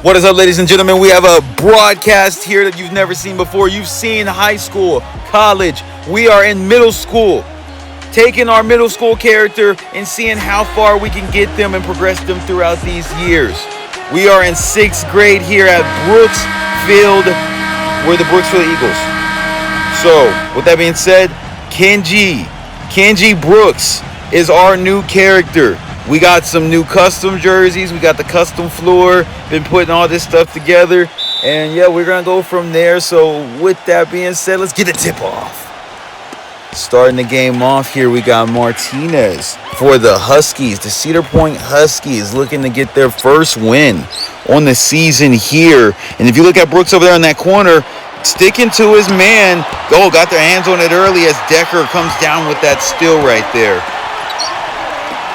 What is up, ladies and gentlemen? We have a broadcast here that you've never seen before. You've seen high school, college. We are in middle school, taking our middle school character and seeing how far we can get them and progress them throughout these years. We are in 6th grade here at Brookfield. We're the Brookfield Eagles. So, with that being said, Kenji Brooks is our new character. We got some new custom jerseys. We got the custom floor. Been putting all this stuff together. And yeah, we're going to go from there. So with that being said, let's get the tip off. Starting the game off here, we got Martinez for the Huskies. The Cedar Point Huskies looking to get their first win on the season here. And if you look at Brooks over there in that corner, sticking to his man. Got their hands on it early as Decker comes down with that steal right there.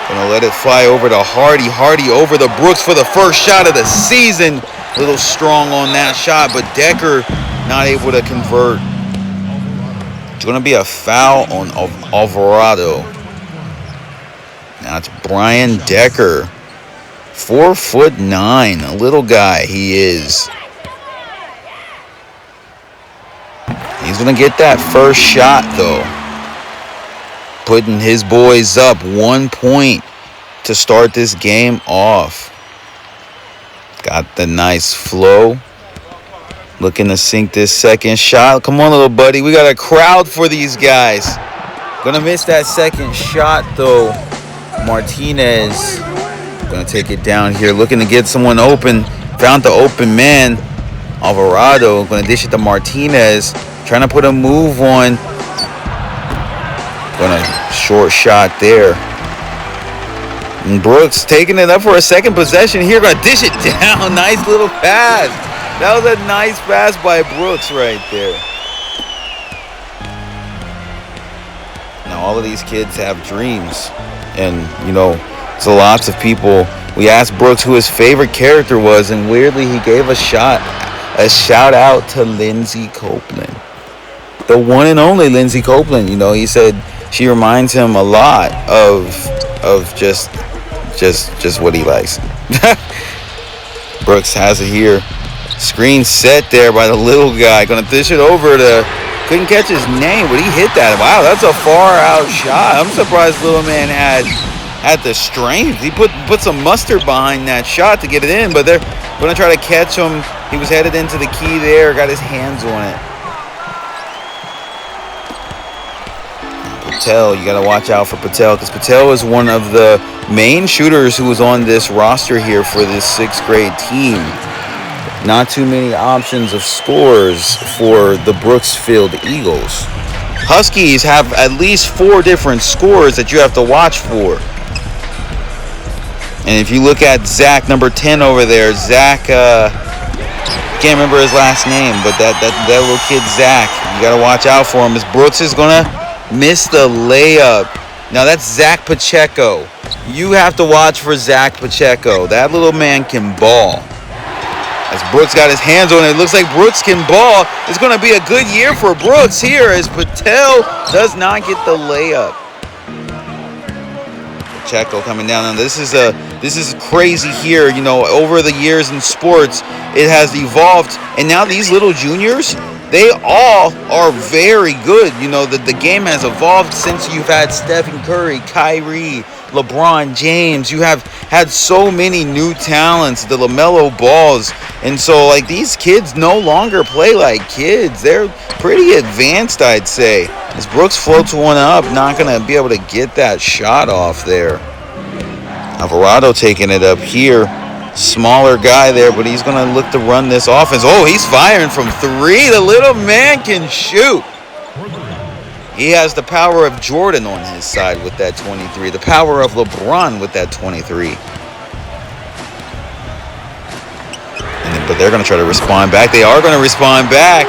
Gonna let it fly over to Hardy. Hardy over the Brooks for the first shot of the season. A little strong on that shot, but Decker not able to convert. It's gonna be a foul on Alvarado. Now it's Brian Decker. 4'9", a little guy he is. He's gonna get that first shot though. Putting his boys up 1 point to start this game off. Got the nice flow. Looking to sink this second shot. Come on, little buddy. We got a crowd for these guys. Gonna miss that second shot, though. Martinez gonna take it down here. Looking to get someone open. Found the open man. Alvarado gonna dish it to Martinez. Trying to put a move on. Gonna short shot there. And Brooks taking it up for a second possession here. Gonna dish it down. Nice little pass. That was a nice pass by Brooks right there. Now all of these kids have dreams. And, so lots of people. We asked Brooks who his favorite character was, and weirdly he gave a shout out to Lindsay Copeland. The one and only Lindsay Copeland. He said she reminds him a lot of just what he likes. Brooks has it here. Screen set there by the little guy. Gonna dish it over to, couldn't catch his name, but he hit that. Wow, that's a far out shot. I'm surprised little man had the strength. He put some mustard behind that shot to get it in, but they're gonna try to catch him. He was headed into the key there, got his hands on it. Patel, you got to watch out for Patel because Patel is one of the main shooters who was on this roster here for this 6th grade team. Not too many options of scores for the Brookfield Eagles. Huskies have at least 4 different scores that you have to watch for. And if you look at Zach, number 10 over there, Zach, can't remember his last name, but that little kid Zach, you got to watch out for him as Brooks is going to miss the layup. Now that's Zack Pacheco. You have to watch for Zack Pacheco. That little man can ball. As Brooks got his hands on it, it looks like Brooks can ball. It's going to be a good year for Brooks here as Patel does not get the layup. Pacheco coming down. And this is crazy here. Over the years in sports, it has evolved. And now these little juniors, they all are very good. The game has evolved since you've had Stephen Curry, Kyrie, LeBron James. You have had so many new talents, the LaMelo Balls. And so, these kids no longer play like kids. They're pretty advanced, I'd say. As Brooks floats one up, not going to be able to get that shot off there. Alvarado taking it up here. Smaller guy there, but he's going to look to run this offense. Oh, he's firing from 3. The little man can shoot. He has the power of Jordan on his side with that 23. The power of LeBron with that 23. But they're going to try to respond back. They are going to respond back.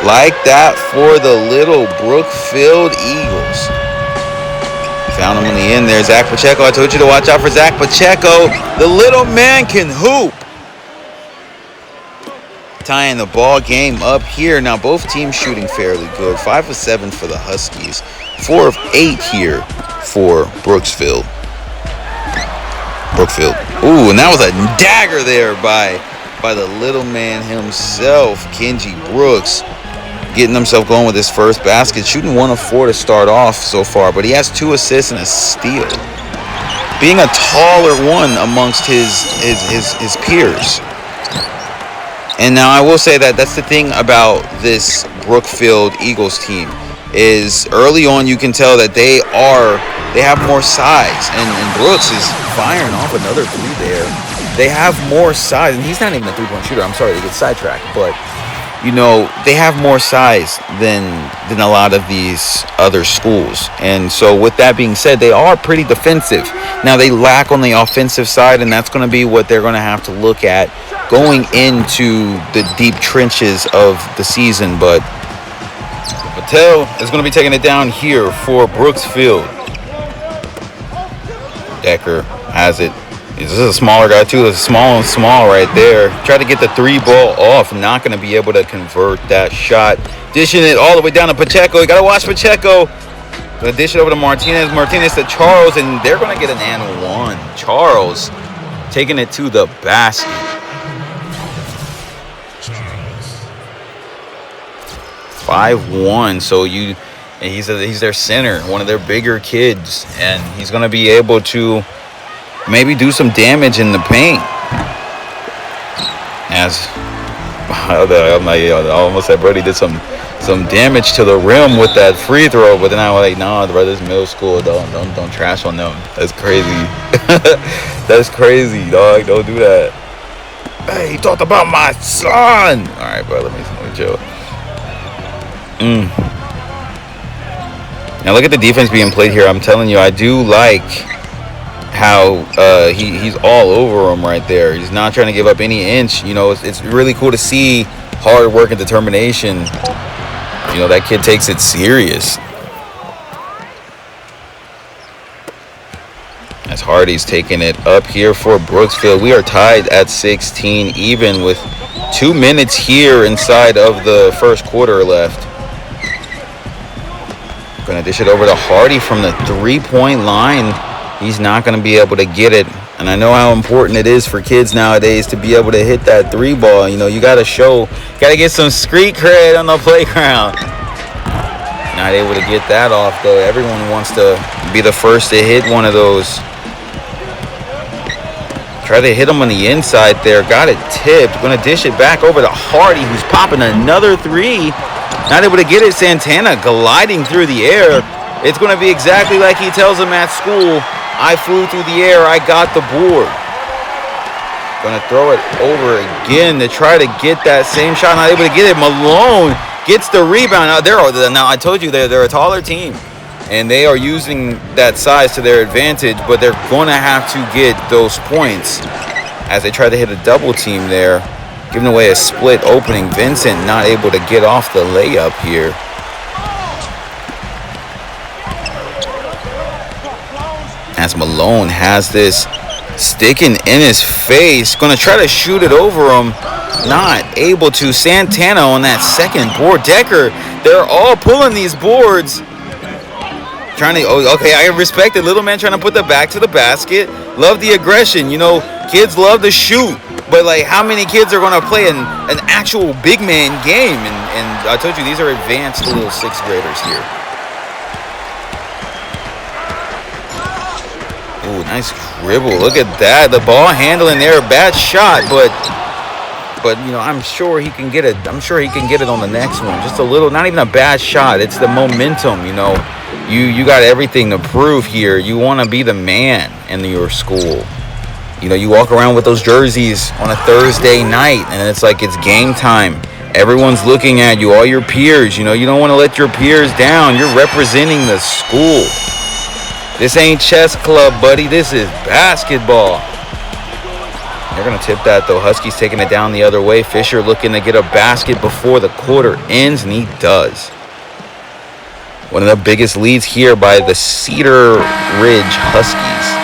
Like that for the little Brookfield Eagles. Found him in the end there, Zack Pacheco. I told you to watch out for Zack Pacheco. The little man can hoop. Tying the ball game up here. Now both teams shooting fairly good. 5 of 7 for the Huskies. 4 of 8 here for Brookfield. Ooh, and that was a dagger there by by the little man himself, Kenji Brooks, getting himself going with his first basket, shooting 1 of 4 to start off so far, but he has 2 assists and a steal, being a taller one amongst his peers. And now I will say that that's the thing about this Brookfield Eagles team, is early on you can tell that they have more size, and Brooks is firing off another 3 there. They have more size, and he's not even a 3-point shooter. I'm sorry to get sidetracked, but you know, they have more size than a lot of these other schools. And so with that being said, they are pretty defensive. Now they lack on the offensive side, and that's going to be what they're going to have to look at going into the deep trenches of the season. But Patel is going to be taking it down here for Brooksfield. Decker has it. This is a smaller guy too. It's small right there. Try to get the 3 ball off. Not going to be able to convert that shot. Dishing it all the way down to Pacheco. You got to watch Pacheco. Going to dish it over to Martinez. Martinez to Charles, and they're going to get an and one. Charles taking it to the basket. 5'1", so he's their center, one of their bigger kids, and he's going to be able to maybe do some damage in the paint. As I almost said Brody did some damage to the rim with that free throw, but then I was like, nah, bro, this is middle school. Don't trash on them. That's crazy. That's crazy, dog. Don't do that. Hey, he talked about my son. All right, bro, let me chill. Now look at the defense being played here. I'm telling you, I do like how he's all over him right there. He's not trying to give up any inch. You know, it's really cool to see hard work and determination. You know, that kid takes it serious. As Hardy's taking it up here for Brooksfield. We are tied at 16 even with 2 minutes here inside of the first quarter left. Going to dish it over to Hardy from the 3-point line. He's not going to be able to get it. And I know how important it is for kids nowadays to be able to hit that 3 ball. You know, you got to get some street cred on the playground. Not able to get that off, though. Everyone wants to be the first to hit one of those. Try to hit him on the inside there. Got it tipped. Going to dish it back over to Hardy, who's popping another 3. Not able to get it. Santana gliding through the air. It's going to be exactly like he tells him at school. I flew through the air. I got the board. Going to throw it over again to try to get that same shot. Not able to get it. Malone gets the rebound. Now I told you they're a taller team, and they are using that size to their advantage, but they're going to have to get those points as they try to hit a double team there. Giving away a split opening. Vincent not able to get off the layup here. As Malone has this sticking in his face. Going to try to shoot it over him. Not able to. Santana on that second board. Decker, they're all pulling these boards. Okay, I respect it. Little man trying to put the back to the basket. Love the aggression. You know, kids love to shoot. But, like, how many kids are going to play an actual big man game? And I told you, these are advanced little 6th graders here. Ooh, nice dribble. Look at that. The ball handling there. Bad shot, but you know, I'm sure he can get it. I'm sure he can get it on the next one. Just a little, not even a bad shot. It's the momentum, you know. You got everything to prove here. You want to be the man in your school. You know, you walk around with those jerseys on a Thursday night, and it's like it's game time. Everyone's looking at you, all your peers. You know, you don't want to let your peers down. You're representing the school. This ain't chess club, buddy. This is basketball. They're going to tip that, though. Huskies taking it down the other way. Fisher looking to get a basket before the quarter ends, and he does. One of the biggest leads here by the Cedar Ridge Huskies.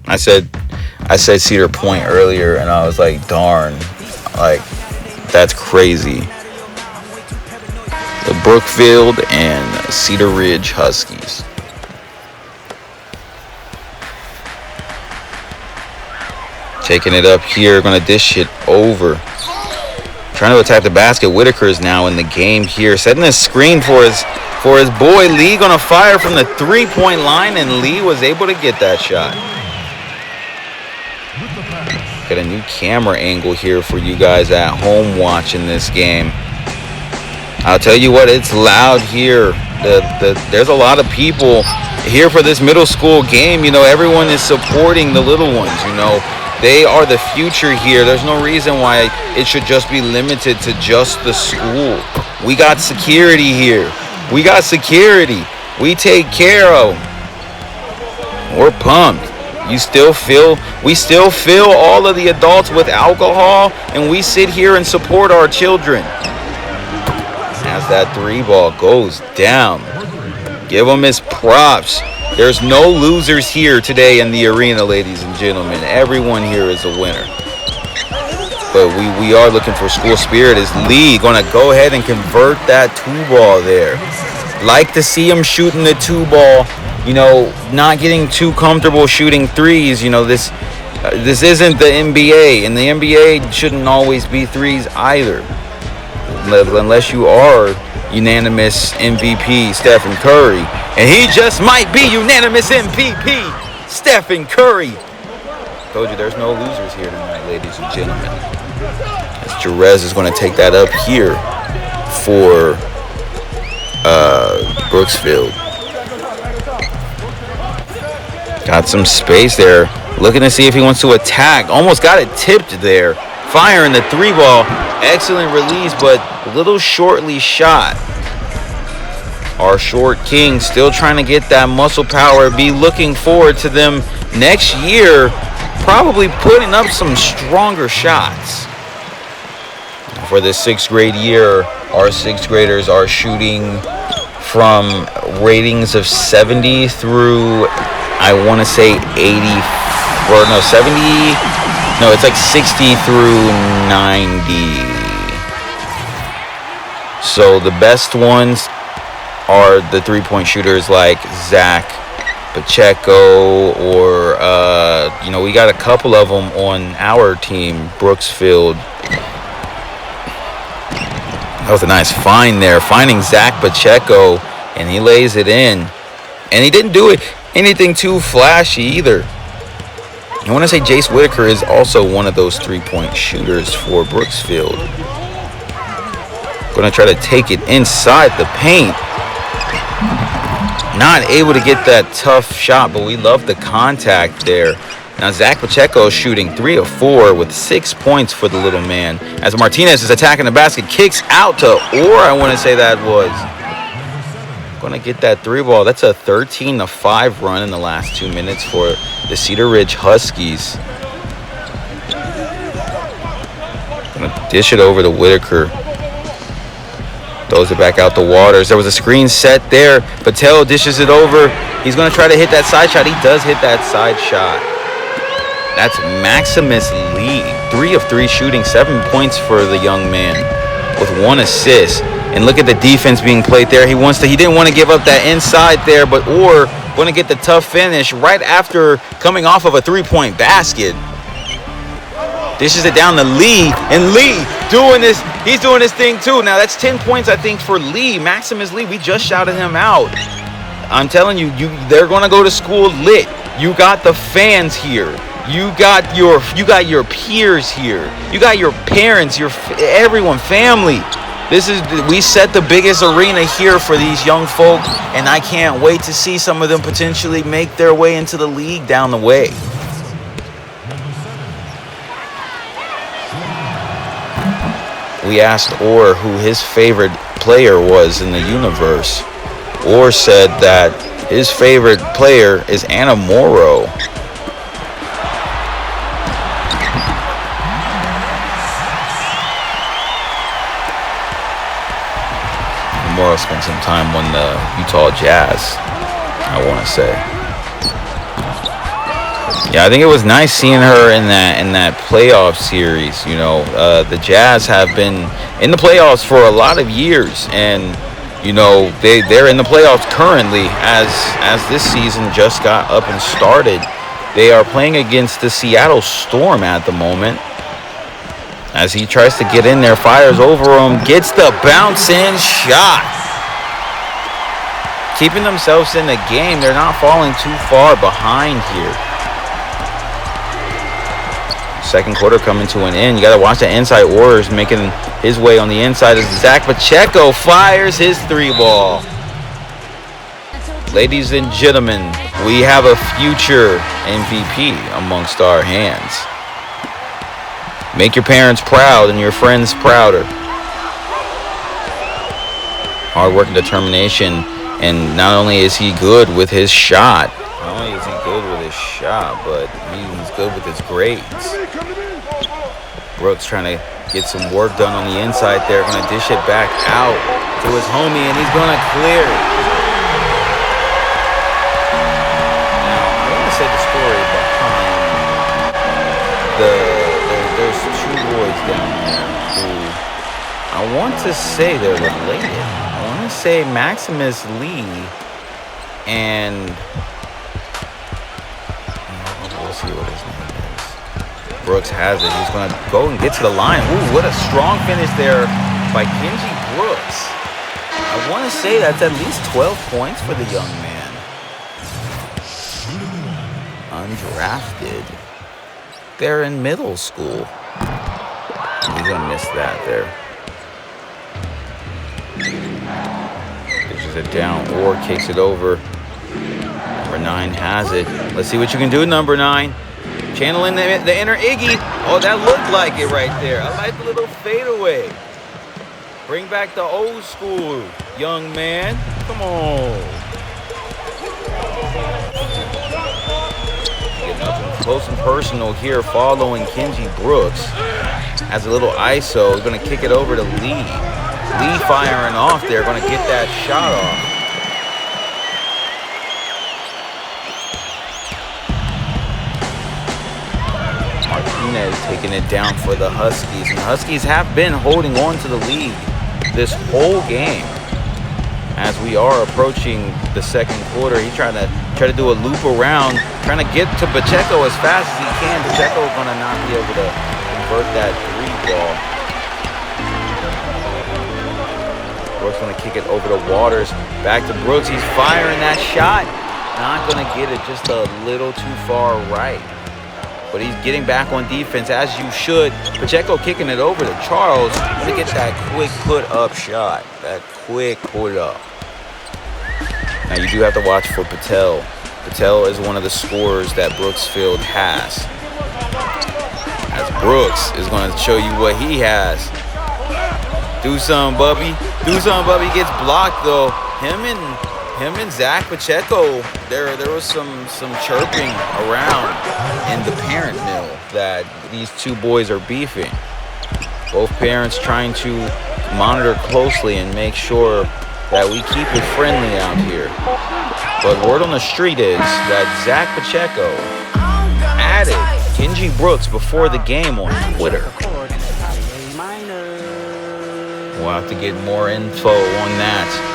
I said Cedar Point earlier, and I was like, darn, like, that's crazy. The Brookfield and Cedar Ridge Huskies. Taking it up here, going to dish it over. Trying to attack the basket. Whitaker is now in the game here. Setting a screen for his boy. Lee going to fire from the three-point line, and Lee was able to get that shot. Got a new camera angle here for you guys at home watching this game. I'll tell you what, it's loud here. There's a lot of people here for this middle school game. You know, everyone is supporting the little ones, you know. They are the future here. There's no reason why it should just be limited to just the school. We got security here. We got security. We take care of them. We're pumped. We still fill all of the adults with alcohol, and we sit here and support our children. As that three ball goes down, give them his props. There's no losers here today in the arena, ladies and gentlemen. Everyone here is a winner. But we are looking for school spirit. Is Lee going to go ahead and convert that two ball there? Like to see him shooting the two ball. You know, not getting too comfortable shooting threes. You know, this isn't the NBA, and the NBA shouldn't always be threes either. Unless you are unanimous MVP Stephen Curry. And he just might be unanimous MVP Stephen Curry. Told you there's no losers here tonight, ladies and gentlemen. As Jerez is going to take that up here for Brookfield. Got some space there. Looking to see if he wants to attack. Almost got it tipped there. Firing the three ball. Excellent release, but a little shortly shot. Our short king still trying to get that muscle power. Be looking forward to them next year probably putting up some stronger shots. For this sixth grade year, our sixth graders are shooting from ratings of 70 through, I want to say 80, or no, 70, no, it's like 60 through 90. So the best ones are the three-point shooters like Zack Pacheco, or, you know, we got a couple of them on our team, Brookfield. That was a nice find there, finding Zack Pacheco, and he lays it in. And he didn't do it anything too flashy either. I want to say Jace Whitaker is also one of those three-point shooters for Brookfield. Going to try to take it inside the paint. Not able to get that tough shot, but we love the contact there. Now Zack Pacheco is shooting 3 of 4 with 6 points for the little man. As Martinez is attacking the basket, kicks out to Orr, I want to say that was. Going to get that three ball. That's a 13-5 run in the last 2 minutes for the Cedar Ridge Huskies. Going to dish it over to Whitaker. Throws it back out the waters. There was a screen set there. Patel dishes it over. He's going to try to hit that side shot. He does hit that side shot. That's Maximus Lee. 3 of 3 shooting, 7 points for the young man with 1 assist. And look at the defense being played there. He didn't want to give up that inside there, but Orr going to get the tough finish right after coming off of a three-point basket. Dishes it down to Lee, and Lee doing this. He's doing his thing too. Now that's 10 points, I think, for Lee. Maximus Lee, we just shouted him out. I'm telling you, they're going to go to school lit. You got the fans here. You got your peers here. You got your parents, everyone, family. We set the biggest arena here for these young folk, and I can't wait to see some of them potentially make their way into the league down the way. We asked Orr who his favorite player was in the universe. Orr said that his favorite player is Anna Morrow. Morrow spent some time on the Utah Jazz, I want to say. Yeah, I think it was nice seeing her in that playoff series. You know, the Jazz have been in the playoffs for a lot of years, and you know they're in the playoffs currently as this season just got up and started. They are playing against the Seattle Storm at the moment. As he tries to get in there, fires over him, gets the bounce-in shot. Keeping themselves in the game. They're not falling too far behind here. Second quarter coming to an end. You got to watch the inside Warriors making his way on the inside as Zack Pacheco fires his 3-ball. Ladies and gentlemen, we have a future MVP amongst our hands. Make your parents proud and your friends prouder. Hard work and determination. And not only is he good with his shot, but he's good with his grades. Brooks trying to get some work done on the inside there. Going to dish it back out to his homie, and he's going to clear it. Now, I want to say the story behind there's 2 boys down there who I want to say they're related. I want to say Maximus Lee and we'll see what his name is. Brooks has it. He's going to go and get to the line. Ooh, what a strong finish there by Kenji Brooks. I want to say that's at least 12 points for the young man. Undrafted. They're in middle school. He's going to miss that there. Dishes it down or kicks it over. Number 9 has it. Let's see what you can do, number 9. Channeling the inner Iggy. Oh, that looked like it right there. I like the little fadeaway. Bring back the old school, young man. Come on. Getting up close and personal here following Kenji Brooks. Has a little ISO. He's going to kick it over to Lee. Lee firing off there. Going to get that shot off. Taking it down for the Huskies. And the Huskies have been holding on to the lead this whole game. As we are approaching the second quarter, he's trying to do a loop around, trying to get to Pacheco as fast as he can. Pacheco is going to not be able to convert that 3-ball. Brooks going to kick it over to Waters. Back to Brooks. He's firing that shot. Not going to get it, just a little too far right. But he's getting back on defense, as you should. Pacheco kicking it over to Charles to get that quick put-up shot. That quick put-up. Now, you do have to watch for Patel. Patel is one of the scorers that Brooksfield has. As Brooks is going to show you what he has. Do something, Bubby. Do something, Bubby. Gets blocked, though. Him and Zack Pacheco, there was some chirping around in the parent mill that these 2 boys are beefing. Both parents trying to monitor closely and make sure that we keep it friendly out here. But word on the street is that Zack Pacheco added Kenji Brooks before the game on Twitter. We'll have to get more info on that.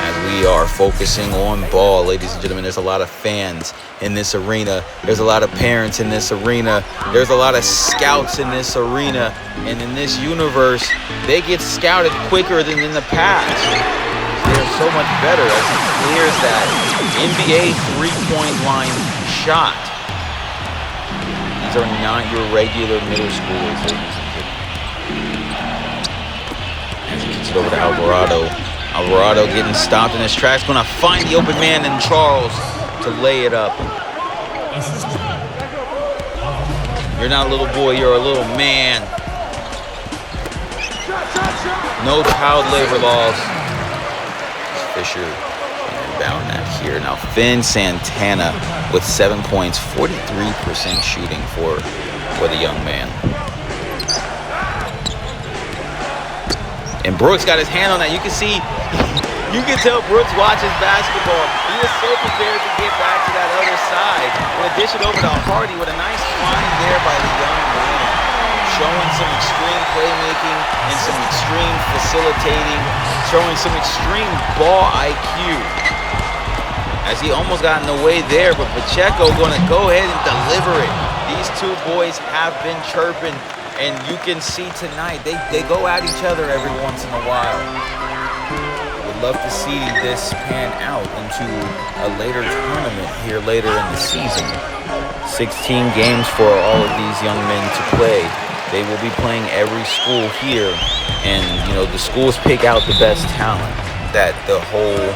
As we are focusing on ball, ladies and gentlemen, there's a lot of fans in this arena. There's a lot of parents in this arena. There's a lot of scouts in this arena. And in this universe, they get scouted quicker than in the past. They're so much better as he clears that NBA 3-point line shot. These are not your regular middle schoolers, ladies and gentlemen. As he gets it over to Alvarado. Alvarado getting stopped in his tracks. Going to find the open man in Charles to lay it up. You're not a little boy, you're a little man. No child labor laws. Fisher inbound that here. Now Finn Santana with 7 points, 43% shooting for the young man. And Brooks got his hand on that. You can tell Brooks watches basketball. He was so prepared to get back to that other side. In addition, over to Hardy with a nice find there by the young man. Showing some extreme playmaking and some extreme facilitating. Showing some extreme ball IQ. as he almost got in the way there, but Pacheco going to go ahead and deliver it. These two boys have been chirping, and you can see tonight they go at each other every once in a while. Would love to see this pan out into a later tournament here later in the season. 16 games for all of these young men to play. They will be playing every school here, and the schools pick out the best talent that the whole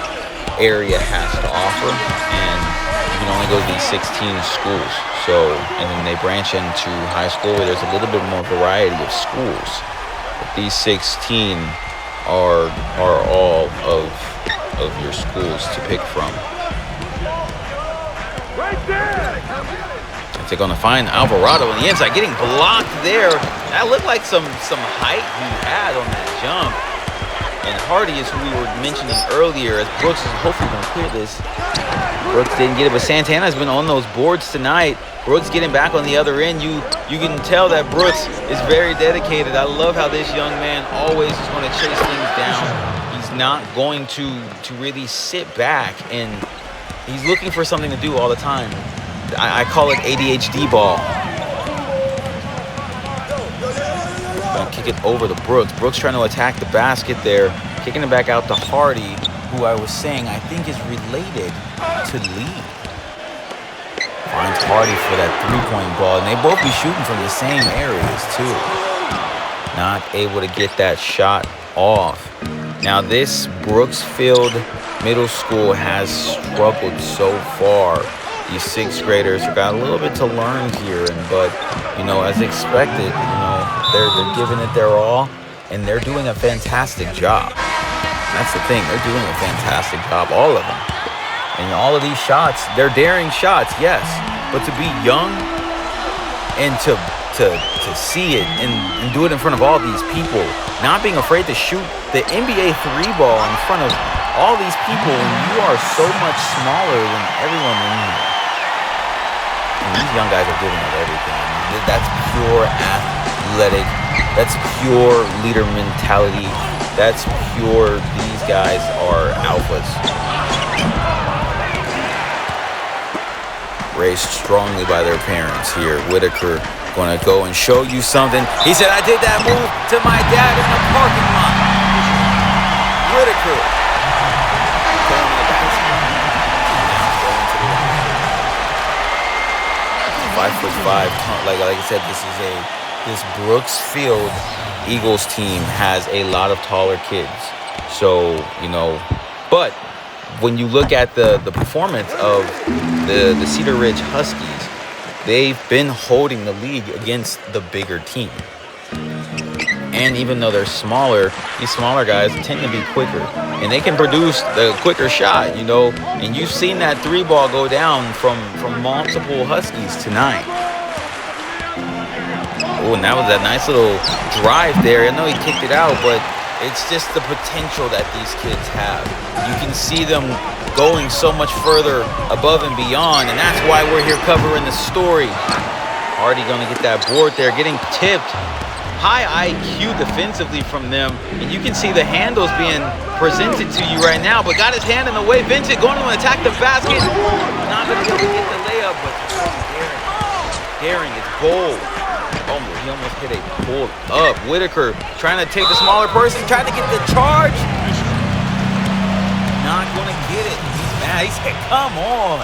area has to offer, and you can only go to these 16 schools. So, and then they branch into high school where there's a little bit more variety of schools. But these 16 are all of your schools to pick from. Right there. They're going to find Alvarado on the inside, getting blocked there. That looked like some height he had on that jump. And Hardy is who we were mentioning earlier, as Brooks is hopefully going to clear this. Brooks didn't get it, but Santana's been on those boards tonight. Brooks getting back on the other end. You can tell that Brooks is very dedicated. I love how this young man always is going to chase things down. He's not going to really sit back, and he's looking for something to do all the time. I call it ADHD ball. Gonna kick it over to Brooks. Brooks trying to attack the basket there. Kicking it back out to Hardy, who I was saying I think is related to Lee. Finds Hardy for that three-point ball, and they both be shooting from the same areas too. Not able to get that shot off. Now this Brookfield Middle School has struggled so far. These sixth graders have got a little bit to learn here, but as expected, they're giving it their all, and they're doing a fantastic job. That's the thing, they're doing a fantastic job, all of them. And all of these shots, they're daring shots, yes, but to be young and to see it and do it in front of all these people, not being afraid to shoot the NBA three ball in front of all these people, and you are so much smaller than everyone in here. And these young guys are giving it everything. That's pure athletic. That's pure leader mentality. That's pure, these guys are alphas. Raised strongly by their parents here. Whitaker going to go and show you something. He said, I did that move to my dad in the parking lot. Whitaker. 5'5". Like I said, this Brookfield Eagles team has a lot of taller kids. So, but when you look at the performance of the Cedar Ridge Huskies, they've been holding the league against the bigger team. And even though they're smaller, these smaller guys tend to be quicker. And they can produce the quicker shot, And you've seen that three ball go down from multiple Huskies tonight. Oh, and that was that nice little drive there. I know he kicked it out, but it's just the potential that these kids have. You can see them going so much further above and beyond, and that's why we're here covering the story. Hardy going to get that board there, getting tipped. High IQ defensively from them, and you can see the handles being presented to you right now, but got his hand in the way. Vincent going to attack the basket. Not going to be able to get the layup, but daring, it's gold. Oh, he almost hit a pull up. Whitaker trying to take the smaller person, trying to get the charge. Not going to get it. He's mad. He said, come on.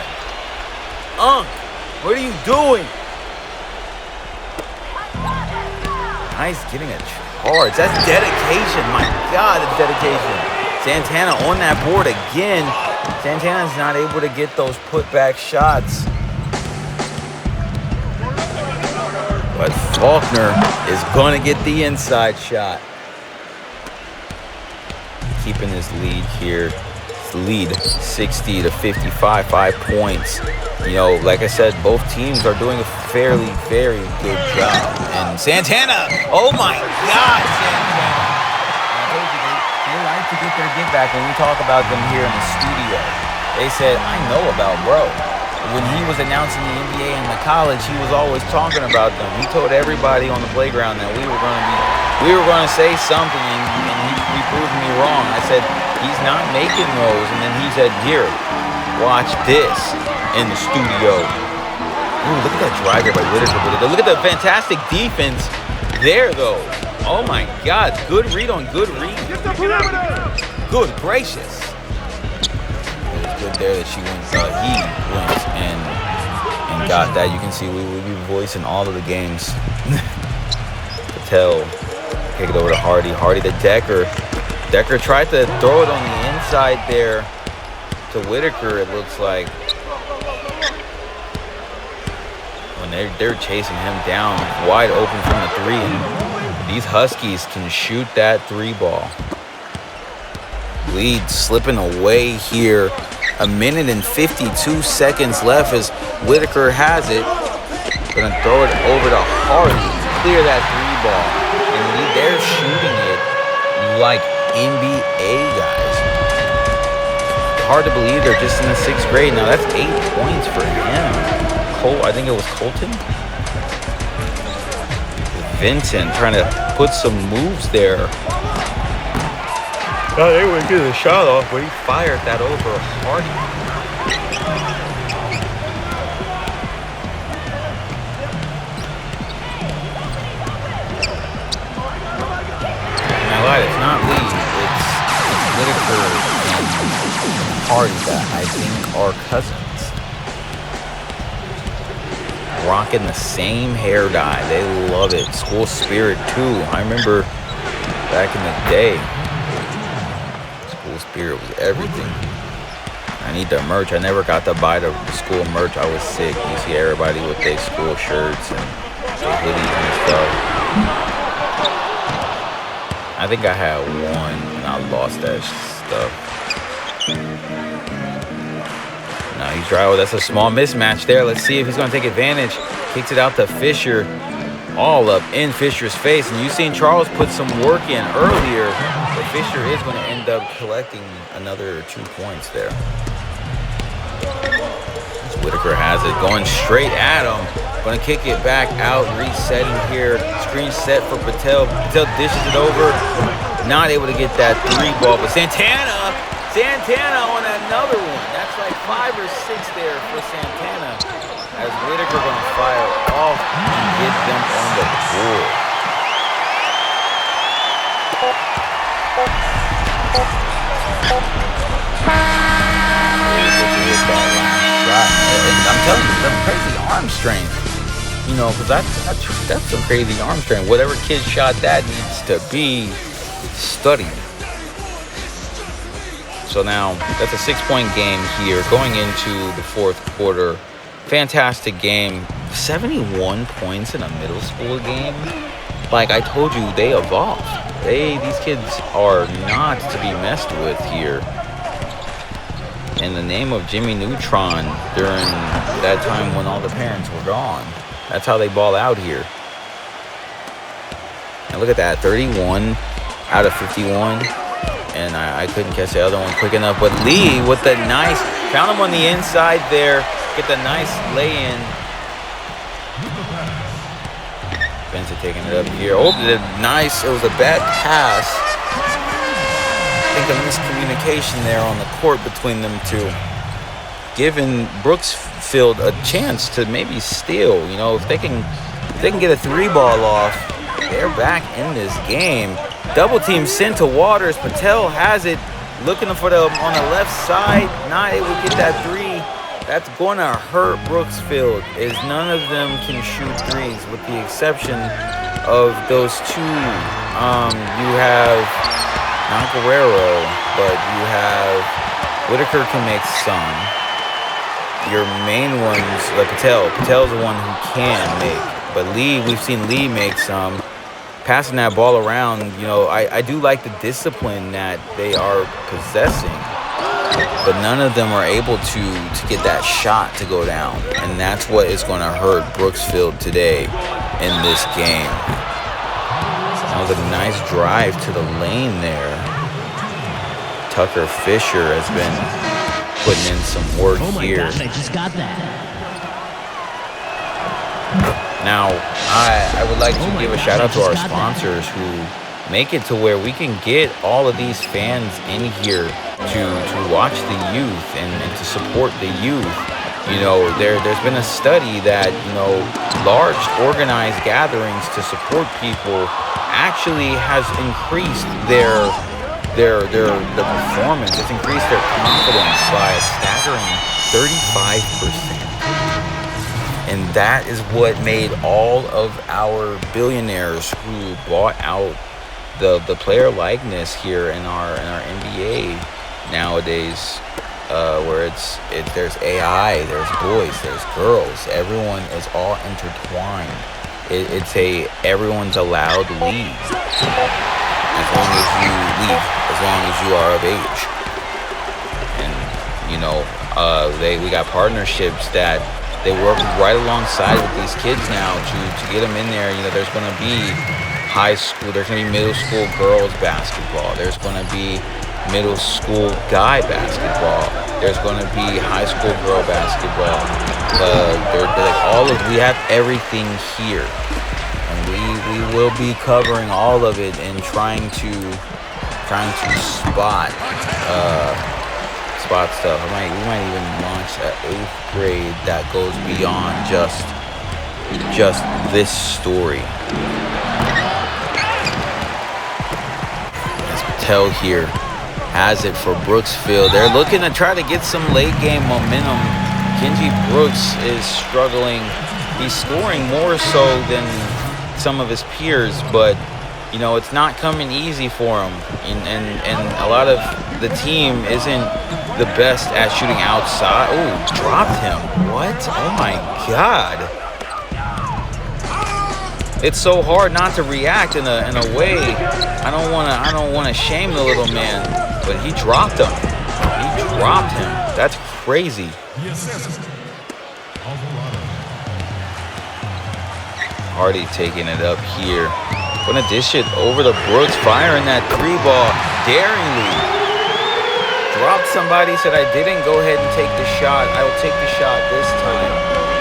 What are you doing? Nice getting a charge. That's dedication. My God, it's dedication. Santana on that board again. Santana's not able to get those putback shots. But Faulkner is going to get the inside shot. Keeping his lead here. Lead 60 to 55, 5 points. Like I said, both teams are doing a fairly, very good job. And Santana, oh my God, Santana. I told you, they like to get their get back when we talk about them here in the studio. They said, I know about bro. When he was announcing the NBA and the college, he was always talking about them. He told everybody on the playground that we were going to say something, and he proved me wrong. I said, he's not making those. And then he said, here, Watch this in the studio. Ooh, look at that drive there by Whitaker. Look at the fantastic defense there, though. Oh, my God. Good read on good read. Good gracious. It was good there that he went and got that. You can see we will be voicing all of the games. Patel. Kick it over to Hardy. Hardy to Decker. Decker tried to throw it on the inside there to Whitaker, it looks like. When they're chasing him down wide open from the three. And these Huskies can shoot that three ball. Lead slipping away here. 1 minute and 52 seconds left as Whitaker has it. Gonna throw it over to Hardy. Clear that three ball. And they're shooting it like NBA guys. Hard to believe they're just in the 6th grade. Now that's 8 points for him. I think it was Colton. Vincent trying to put some moves there. No, they wouldn't get the shot off, but he fired that over Hardy. Now, it's not Lee. It's Whitaker and Hardy that I think are cousins. Rocking the same hair dye. They love it. School spirit, too. I remember back in the day, school spirit was everything. I need the merch. I never got to buy the school merch. I was sick. You see everybody with their school shirts and their hoodies and stuff. I think I had one and I lost that stuff. Now he's driving. That's a small mismatch there. Let's see if he's going to take advantage. Kicks it out to Fisher. All up in Fisher's face. And you've seen Charles put some work in earlier. But Fisher is going to end up collecting another 2 points there. Whitaker has it. Going straight at him. Going to kick it back out. Resetting here. Screen set for Patel. Patel dishes it over. Not able to get that three ball. But Santana on another one. That's like 5 or 6 there for Santana. As Whitaker going to fire off and get them on the board. I'm telling you, some crazy arm strength. You know, because that's some crazy arm strength. Whatever kid shot that needs to be studied. So now that's a 6-point game here going into the 4th quarter. Fantastic game. 71 points in a middle school game. Like I told you, they evolved. These kids are not to be messed with here. In the name of Jimmy Neutron during that time when all the parents were gone. That's how they ball out here. And look at that, 31 out of 51. And I couldn't catch the other one quick enough. But Lee with the nice, found him on the inside there. Get the nice lay-in. Vincent taking it up here. Oh, nice. It was a bad pass. I think a miscommunication there on the court between them two. Giving Brookfield a chance to maybe steal. You know, if they can get a three ball off, they're back in this game. Double team sent to Waters. Patel has it. Looking for them on the left side. Not able to get that three. That's going to hurt Brookfield, as none of them can shoot threes, with the exception of those two. You have not Guerrero, but you have Whitaker can make some. Your main ones, like Patel's the one who can make. But Lee, we've seen Lee make some. Passing that ball around, you know, I do like the discipline that they are possessing. But none of them are able to get that shot to go down. And that's what is going to hurt Brookfield today in this game. That was a nice drive to the lane there. Tucker Fisher has been putting in some work here. Gosh, I just got that. Now, I would like to give a shout out to our sponsors who make it to where we can get all of these fans in here to watch the youth and to support the youth. You know, there's been a study that, you know, large organized gatherings to support people actually has increased their performance. It's increased their confidence by a staggering 35%. And that is what made all of our billionaires who bought out the player likeness here in our NBA nowadays, where there's AI, there's boys, there's girls, everyone is all intertwined. It's everyone's allowed league as long as you leave, as long as you are of age. And you know, we got partnerships that they work right alongside with these kids now to get them in there. You know, there's going to be high school, there's going to be middle school girls basketball, there's going to be middle school guy basketball, there's going to be high school girl basketball. They're like we have everything here, and we will be covering all of it and trying to spot stuff. We might even launch an 8th grade that goes beyond just this story. As Patel here has it for Brookfield. They're looking to try to get some late game momentum. Kenji Brooks is struggling. He's scoring more so than some of his peers, but you know, it's not coming easy for him, and a lot of the team isn't the best at shooting outside. Ooh, dropped him. What? Oh my God. It's so hard not to react in a way. I don't wanna shame the little man, but he dropped him. He dropped him. That's crazy. Hardy taking it up here. Gonna dish it over to Brooks, firing that 3-ball daringly. Dropped somebody, said I didn't. Go ahead and take the shot. I will take the shot this time.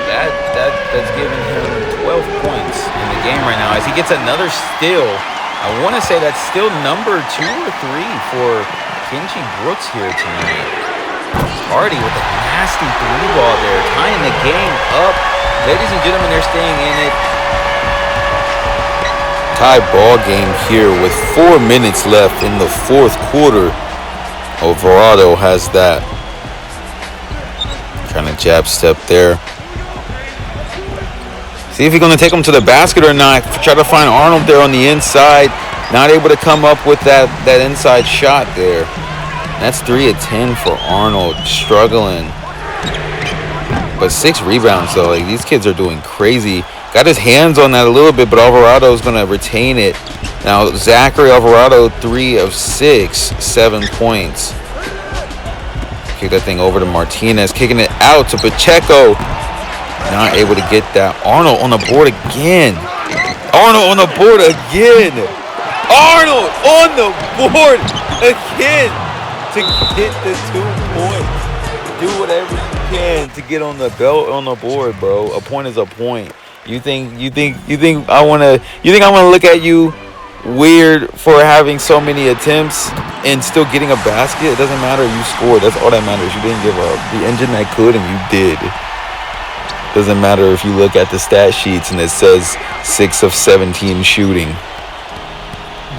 That's giving him 12 points in the game right now. As he gets another steal. I want to say that's still number 2 or 3 for Kenji Brooks here tonight. Hardy with a nasty 3-ball there, tying the game up. Ladies and gentlemen, they're staying in it. Tie ball game here with 4 minutes left in the 4th quarter. Alvarado has that. Trying to jab step there. See if he's going to take him to the basket or not. Try to find Arnold there on the inside. Not able to come up with that inside shot there. That's 3 of 10 for Arnold. Struggling. But 6 rebounds though. Like, these kids are doing crazy. Got his hands on that a little bit, but Alvarado's going to retain it. Now, Zachary Alvarado, 3 of 6, 7 points. Kick that thing over to Martinez, kicking it out to Pacheco. Not able to get that. Arnold on the board again. Arnold on the board again. Arnold on the board again to get the 2 points. Do whatever you can to get on the belt, on the board, bro. A point is a point. You think I wanna look at you weird for having so many attempts and still getting a basket? It doesn't matter. You scored. That's all that matters. You didn't give up. The engine that could, and you did. Doesn't matter if you look at the stat sheets and it says 6 of 17 shooting.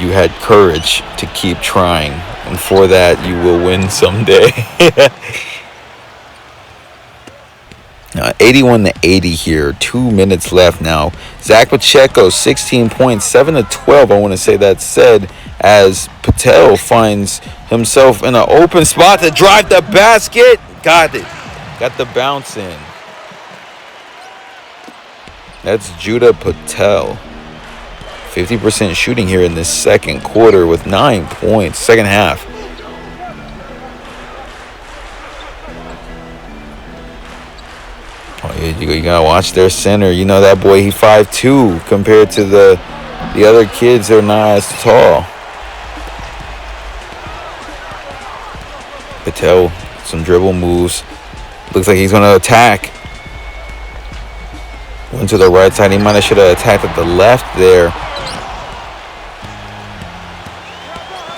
You had courage to keep trying, and for that you will win someday. 81-80 here. 2 minutes left now. Zack Pacheco, 16 points, 7 of 12. I want to say that said, as Patel finds himself in an open spot to drive the basket. Got it. Got the bounce in. That's Judah Patel. 50% shooting here in this second quarter with 9 points. Second half. You gotta watch their center. You know that boy, he 5'2" compared to the other kids. They're not as tall. Patel, some dribble moves. Looks like he's gonna attack. Went to the right side. He might have should have attacked at the left there.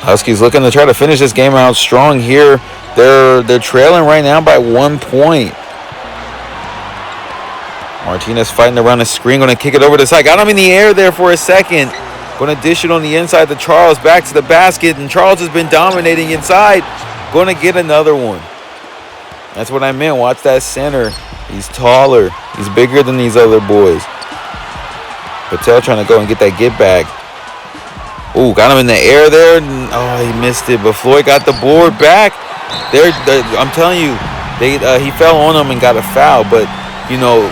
Huskies looking to try to finish this game out strong here. They're trailing right now by 1 point. Martinez fighting around the screen, going to kick it over to the side. Got him in the air there for a second. Going to dish it on the inside to Charles, back to the basket, and Charles has been dominating inside. Going to get another one. That's what I meant. Watch that center. He's taller. He's bigger than these other boys. Patel trying to go and get that get back. Ooh, got him in the air there. Oh, he missed it, but Floyd got the board back. I'm telling you, he fell on him and got a foul, but you know,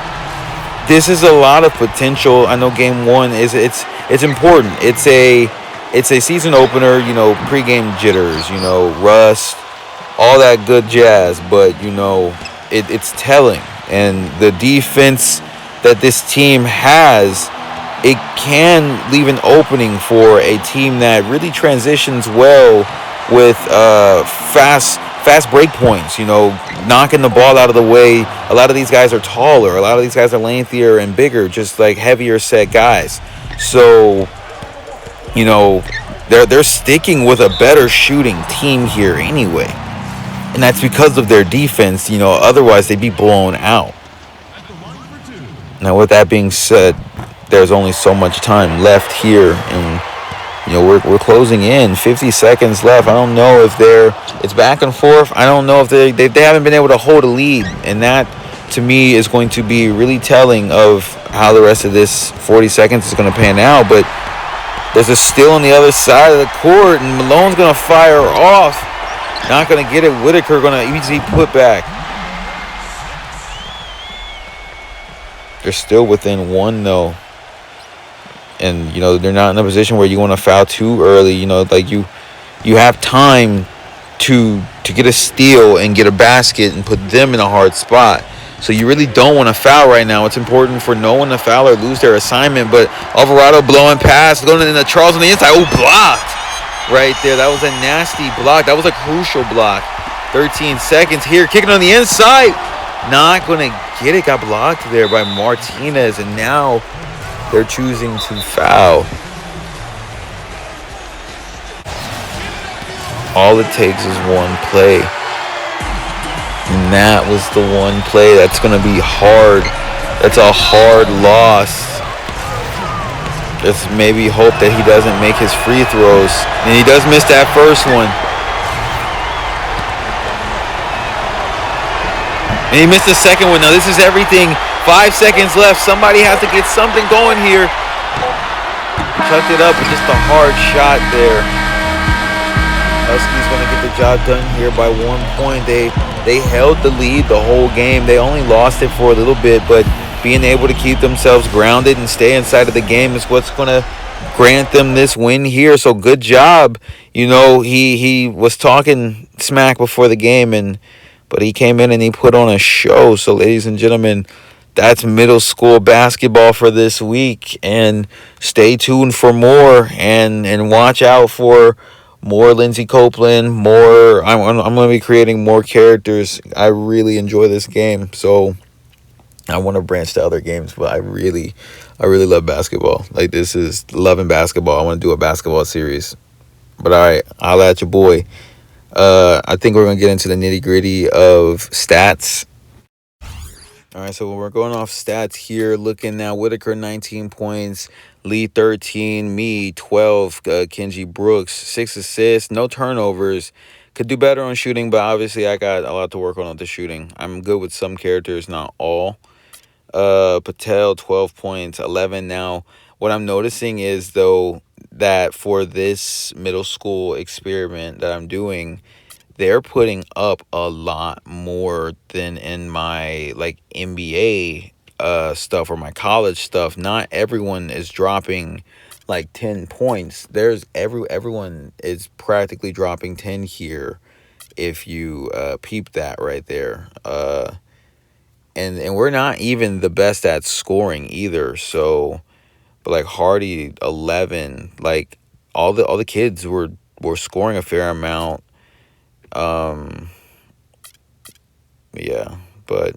this is a lot of potential. I know game one it's important. It's a season opener, you know, pregame jitters, you know, rust, all that good jazz, but you know, it's telling. And the defense that this team has, it can leave an opening for a team that really transitions well with fast break points, you know, knocking the ball out of the way. A lot of these guys are taller. A lot of these guys are lengthier and bigger, just like heavier set guys. So, you know, they're sticking with a better shooting team here anyway. And that's because of their defense, you know, otherwise they'd be blown out. Now, with that being said, there's only so much time left here, and you know, we're closing in. 50 seconds left. I don't know if it's back and forth. I don't know if they haven't been able to hold a lead, and that to me is going to be really telling of how the rest of this 40 seconds is going to pan out. But there's a steal on the other side of the court, and Malone's going to fire off. Not going to get it. Whitaker going to easy put back. They're still within one though. And, you know, they're not in a position where you want to foul too early. You know, like you have time to get a steal and get a basket and put them in a hard spot. So you really don't want to foul right now. It's important for no one to foul or lose their assignment. But Alvarado blowing past, going into Charles on the inside. Oh, blocked right there. That was a nasty block. That was a crucial block. 13 seconds here. Kicking on the inside. Not going to get it. Got blocked there by Martinez. And now they're choosing to foul. All it takes is one play. And that was the one play that's going to be hard. That's a hard loss. Let's maybe hope that he doesn't make his free throws. And he does miss that first one. And he missed the second one. Now this is everything. 5 seconds left. Somebody has to get something going here. Chucked it up with just a hard shot there. Huskies going to get the job done here by 1 point. They held the lead the whole game. They only lost it for a little bit, but being able to keep themselves grounded and stay inside of the game is what's going to grant them this win here. So good job. You know, he was talking smack before the game, but he came in and he put on a show. So ladies and gentlemen, that's middle school basketball for this week, and stay tuned for more and watch out for more Lindsey Copeland, more. I'm going to be creating more characters. I really enjoy this game, so I want to branch to other games, but I really love basketball. Like, this is loving basketball. I want to do a basketball series. But all right, I'll at your boy. I think we're going to get into the nitty-gritty of stats. All right, so we're going off stats here. Looking now, Whitaker 19 points, Lee 13, me 12, Kenji Brooks 6 assists, no turnovers. Could do better on shooting, but obviously I got a lot to work on with the shooting. I'm good with some characters, not all. Patel 12 points, 11 now. What I'm noticing is, though, that for this middle school experiment that I'm doing, they're putting up a lot more than in my like NBA stuff or my college stuff. Not everyone is dropping like 10 points. There's everyone is practically dropping 10 here if you peep that right there. And we're not even the best at scoring either. So, but like Hardy 11, like all the kids were scoring a fair amount. Yeah, but